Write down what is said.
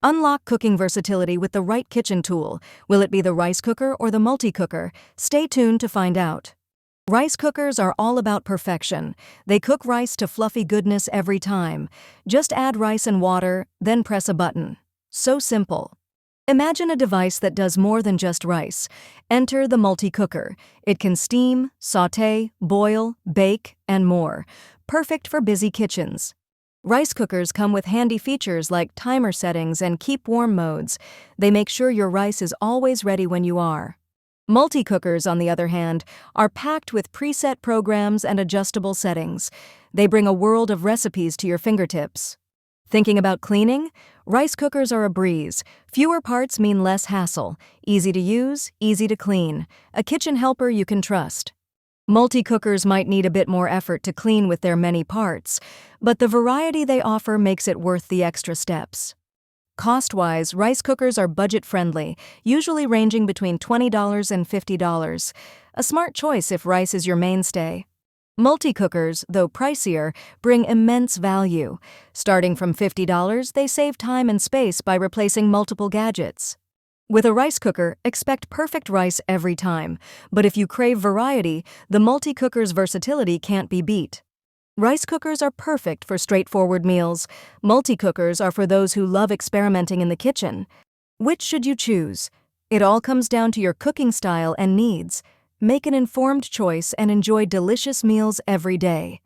Unlock cooking versatility with the right kitchen tool. Will it be the rice cooker or the multi-cooker? Stay tuned to find out. Rice cookers are all about perfection. They cook rice to fluffy goodness every time. Just add rice and water, then press a button. So simple. Imagine a device that does more than just rice. Enter the multi-cooker. It can steam, sauté, boil, bake, and more. Perfect for busy kitchens. Rice cookers come with handy features like timer settings and keep warm modes. They make sure your rice is always ready when you are. Multi-cookers, on the other hand, are packed with preset programs and adjustable settings. They bring a world of recipes to your fingertips. Thinking about cleaning? Rice cookers are a breeze. Fewer parts mean less hassle. Easy to use, easy to clean. A kitchen helper you can trust. Multi-cookers might need a bit more effort to clean with their many parts, but the variety they offer makes it worth the extra steps. Cost-wise, rice cookers are budget-friendly, usually ranging between $20 and $50. A smart choice if rice is your mainstay. Multi-cookers, though pricier, bring immense value. Starting from $50, they save time and space by replacing multiple gadgets. With a rice cooker, expect perfect rice every time, but if you crave variety, the multi-cooker's versatility can't be beat. Rice cookers are perfect for straightforward meals. Multi-cookers are for those who love experimenting in the kitchen. Which should you choose? It all comes down to your cooking style and needs. Make an informed choice and enjoy delicious meals every day.